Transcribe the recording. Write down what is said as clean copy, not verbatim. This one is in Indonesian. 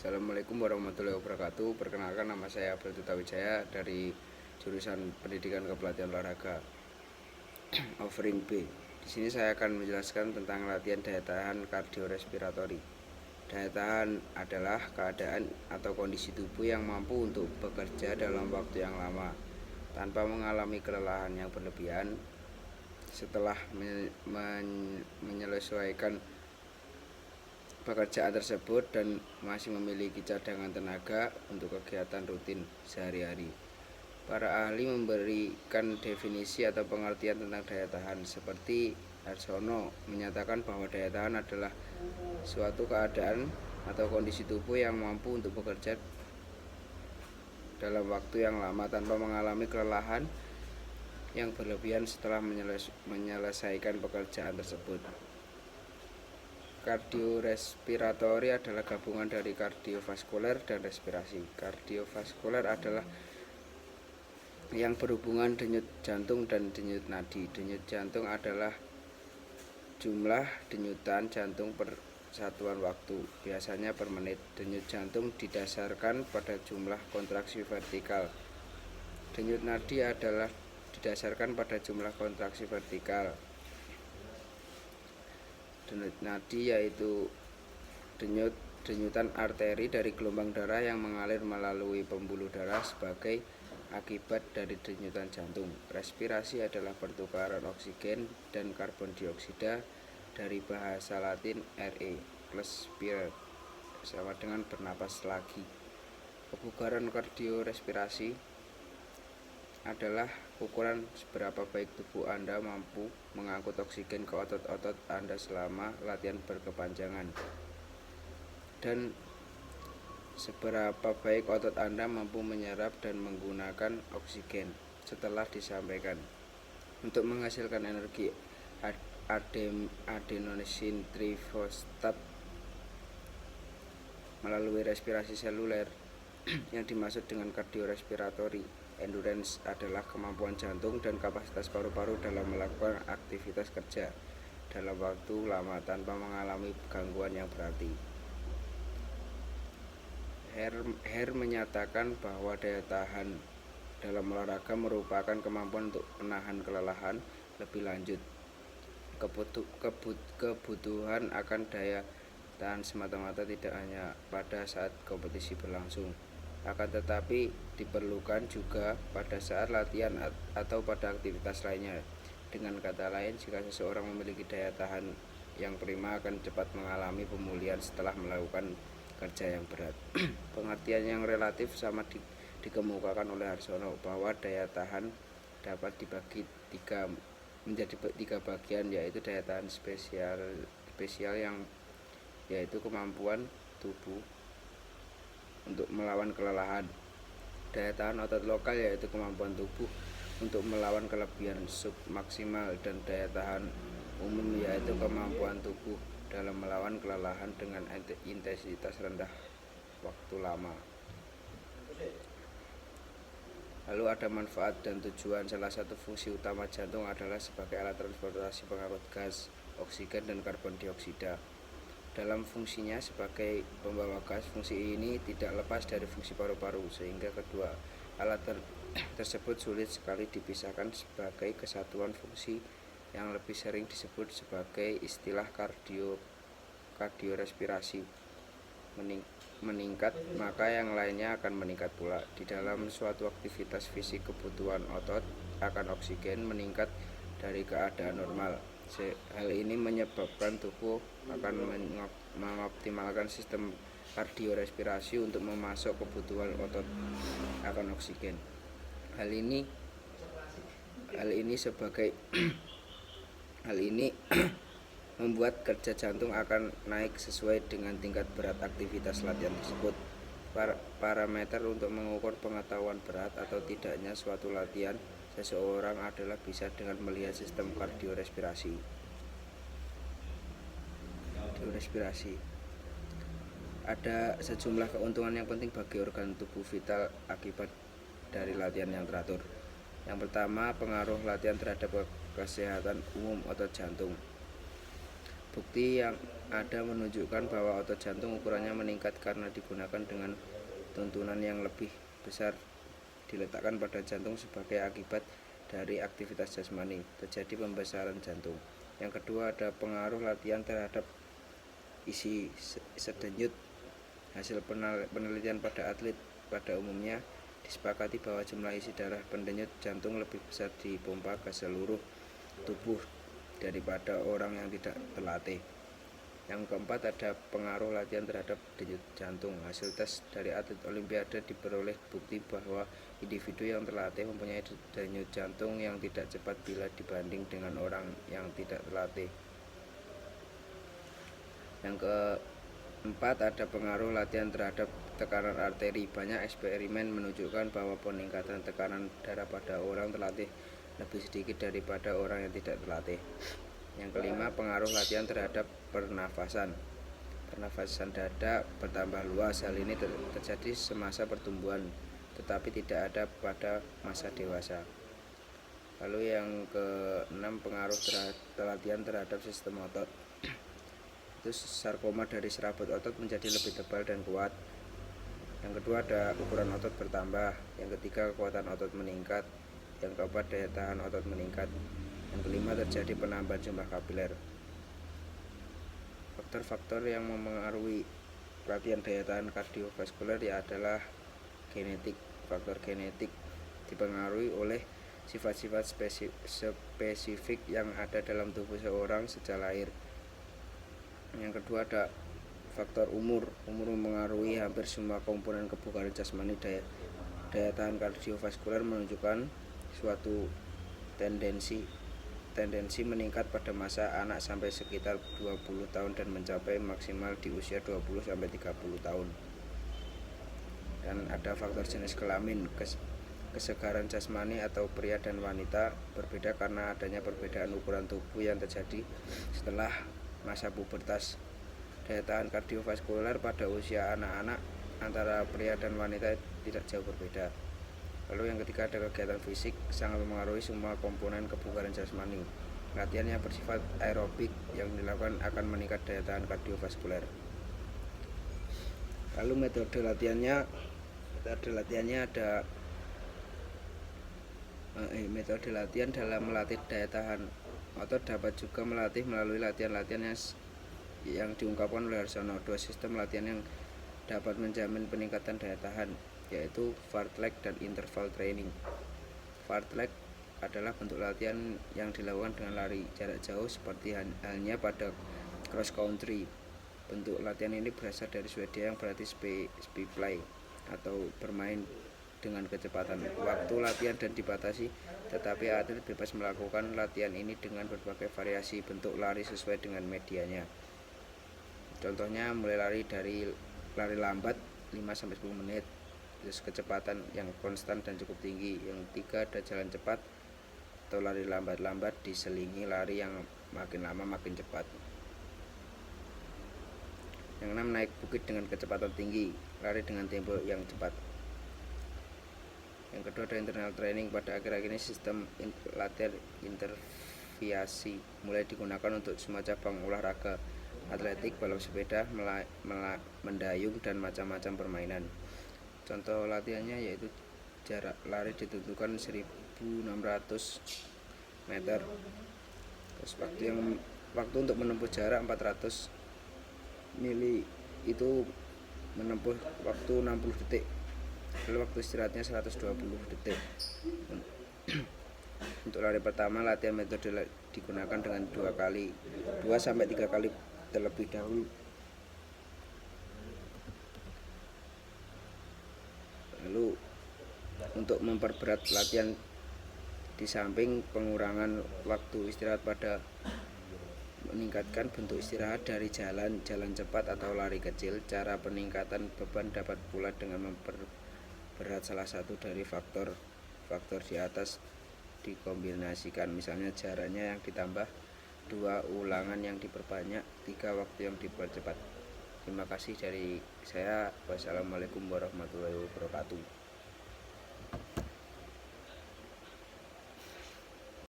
Assalamualaikum warahmatullahi wabarakatuh. Perkenalkan, nama saya Abdul Wijaya dari jurusan Pendidikan Kepelatihan Olahraga offering B. Di sini saya akan menjelaskan tentang latihan daya tahan kardiorespiratori. Daya tahan adalah keadaan atau kondisi tubuh yang mampu untuk bekerja dalam waktu yang lama tanpa mengalami kelelahan yang berlebihan setelah menyelesaikan pekerjaan tersebut dan masih memiliki cadangan tenaga untuk kegiatan rutin sehari-hari. Para ahli memberikan definisi atau pengertian tentang daya tahan, seperti Harsono menyatakan bahwa daya tahan adalah suatu keadaan atau kondisi tubuh yang mampu untuk bekerja dalam waktu yang lama tanpa mengalami kelelahan yang berlebihan setelah menyelesaikan pekerjaan tersebut. Kardiorespiratori adalah gabungan dari kardiovaskuler dan respirasi. Kardiovaskuler adalah yang berhubungan denyut jantung dan denyut nadi. Denyut jantung adalah jumlah denyutan jantung per satuan waktu, biasanya per menit. Denyut jantung didasarkan pada jumlah kontraksi vertikal. Denyut nadi adalah didasarkan pada jumlah kontraksi vertikal. Denyut nadi yaitu denyutan arteri dari gelombang darah yang mengalir melalui pembuluh darah sebagai akibat dari denyutan jantung. Respirasi adalah pertukaran oksigen dan karbon dioksida dari bahasa Latin re plus spire, sama dengan bernapas lagi. Kebugaran kardiorespirasi adalah ukuran seberapa baik tubuh Anda mampu mengangkut oksigen ke otot-otot Anda selama latihan berkepanjangan, dan seberapa baik otot Anda mampu menyerap dan menggunakan oksigen setelah disampaikan. Untuk menghasilkan energi, adenosin trifosfat melalui respirasi seluler yang dimaksud dengan kardiorespiratori. Endurance adalah kemampuan jantung dan kapasitas paru-paru dalam melakukan aktivitas kerja dalam waktu lama tanpa mengalami gangguan yang berarti. Hare menyatakan bahwa daya tahan dalam olahraga merupakan kemampuan untuk menahan kelelahan lebih lanjut. Kebutuhan akan daya tahan semata-mata tidak hanya pada saat kompetisi berlangsung, akan tetapi diperlukan juga pada saat latihan atau pada aktivitas lainnya. Dengan kata lain, jika seseorang memiliki daya tahan yang prima, akan cepat mengalami pemulihan setelah melakukan kerja yang berat. Pengertian yang relatif sama dikemukakan oleh Harsono, bahwa daya tahan dapat dibagi menjadi tiga bagian, yaitu daya tahan spesial yang yaitu kemampuan tubuh untuk melawan kelelahan. Daya tahan otot lokal yaitu kemampuan tubuh untuk melawan kelebihan submaksimal, dan daya tahan umum yaitu kemampuan tubuh dalam melawan kelelahan dengan intensitas rendah waktu lama. Lalu ada manfaat dan tujuan. Salah satu fungsi utama jantung adalah sebagai alat transportasi pengangkut gas, oksigen, dan karbon dioksida. Dalam fungsinya sebagai pembawa gas, fungsi ini tidak lepas dari fungsi paru-paru, sehingga kedua alat tersebut sulit sekali dipisahkan sebagai kesatuan fungsi yang lebih sering disebut sebagai istilah kardiorespirasi meningkat, maka yang lainnya akan meningkat pula. Di dalam suatu aktivitas fisik, kebutuhan otot akan oksigen meningkat dari keadaan normal. Hal ini menyebabkan tubuh akan mengoptimalkan sistem kardiorespirasi untuk memasok kebutuhan otot akan oksigen. Hal ini membuat kerja jantung akan naik sesuai dengan tingkat berat aktivitas latihan tersebut. Parameter untuk mengukur pengetahuan berat atau tidaknya suatu latihan seseorang adalah bisa dengan melihat sistem kardiorespirasi. Ada sejumlah keuntungan yang penting bagi organ tubuh vital akibat dari latihan yang teratur. Yang pertama, pengaruh latihan terhadap kesehatan umum otot jantung. Bukti yang ada menunjukkan bahwa otot jantung ukurannya meningkat karena digunakan dengan tuntunan yang lebih besar diletakkan pada jantung sebagai akibat dari aktivitas jasmani, terjadi pembesaran jantung. Yang kedua, ada pengaruh latihan terhadap isi sedenyut. Hasil penelitian pada atlet pada umumnya disepakati bahwa jumlah isi darah pendenyut jantung lebih besar dipompa ke seluruh tubuh daripada orang yang tidak terlatih. Yang keempat, ada pengaruh latihan terhadap denyut jantung. Hasil tes dari atlet olimpiade diperoleh bukti bahwa individu yang terlatih mempunyai denyut jantung yang tidak cepat bila dibanding dengan orang yang tidak terlatih. Yang keempat, ada pengaruh latihan terhadap tekanan arteri. Banyak eksperimen menunjukkan bahwa peningkatan tekanan darah pada orang terlatih lebih sedikit daripada orang yang tidak terlatih. Yang kelima, pengaruh latihan terhadap pernafasan. Pernafasan dada bertambah luas. Hal ini terjadi semasa pertumbuhan, tetapi tidak ada pada masa dewasa. Lalu yang keenam, pengaruh latihan terhadap sistem otot. Itu sarkoma dari serabut otot menjadi lebih tebal dan kuat. Yang kedua, ada ukuran otot bertambah. Yang ketiga, kekuatan otot meningkat. Yang keempat, daya tahan otot meningkat. Yang kelima, terjadi penambahan jumlah kapiler. Faktor-faktor yang mempengaruhi latihan daya tahan kardiovaskuler adalah genetik. Faktor genetik dipengaruhi oleh sifat-sifat spesifik yang ada dalam tubuh seorang sejak lahir. Yang kedua, ada faktor umur. Umur mempengaruhi hampir semua komponen kebugaran jasmani. Daya tahan kardiovaskuler menunjukkan suatu tendensi meningkat pada masa anak sampai sekitar 20 tahun dan mencapai maksimal di usia 20 sampai 30 tahun. Dan ada faktor jenis kelamin. Kesegaran jasmani atau pria dan wanita berbeda karena adanya perbedaan ukuran tubuh yang terjadi setelah masa pubertas. Daya tahan kardiovaskuler pada usia anak-anak antara pria dan wanita tidak jauh berbeda. Lalu yang ketiga, ada kegiatan fisik sangat mempengaruhi semua komponen kebugaran jasmani. Latihan yang bersifat aerobik yang dilakukan akan meningkat daya tahan kardiovaskuler. Lalu metode latihannya ada metode latihan dalam melatih daya tahan otot dapat juga melatih melalui latihan-latihan yang diungkapkan oleh Harsono. Dua sistem latihan yang dapat menjamin peningkatan daya tahan, yaitu fartlek dan interval training. Fartlek adalah bentuk latihan yang dilakukan dengan lari jarak jauh seperti halnya pada cross country. Bentuk latihan ini berasal dari Swedia yang berarti speed play atau bermain dengan kecepatan. Waktu latihan dan dibatasi, tetapi atlet bebas melakukan latihan ini dengan berbagai variasi bentuk lari sesuai dengan medianya. Contohnya mulai lari dari lari lambat 5-10 menit, terus kecepatan yang konstan dan cukup tinggi. Yang tiga, ada jalan cepat atau lari lambat-lambat diselingi lari yang makin lama makin cepat. Yang enam, naik bukit dengan kecepatan tinggi, lari dengan tempo yang cepat. Yang kedua, ada internal training. Pada akhir-akhir ini sistem latihan interviasi mulai digunakan untuk semua cabang olahraga: atletik, balap sepeda, mendayung, dan macam-macam permainan. Contoh latihannya yaitu jarak lari ditentukan 1600 meter. Terus waktu untuk menempuh jarak 400 mili itu menempuh waktu 60 detik. Lalu waktu istirahatnya 120 detik. Untuk lari pertama, latihan metode digunakan dengan 2-3 kali terlebih dahulu. Lalu untuk memperberat latihan, di samping pengurangan waktu istirahat pada meningkatkan bentuk istirahat dari jalan cepat atau lari kecil, cara peningkatan beban dapat pula dengan memperberat salah satu dari faktor di atas dikombinasikan. Misalnya jaraknya yang ditambah, 2 ulangan yang diperbanyak, 3 waktu yang dipercepat. Terima kasih dari saya. Wassalamualaikum warahmatullahi wabarakatuh.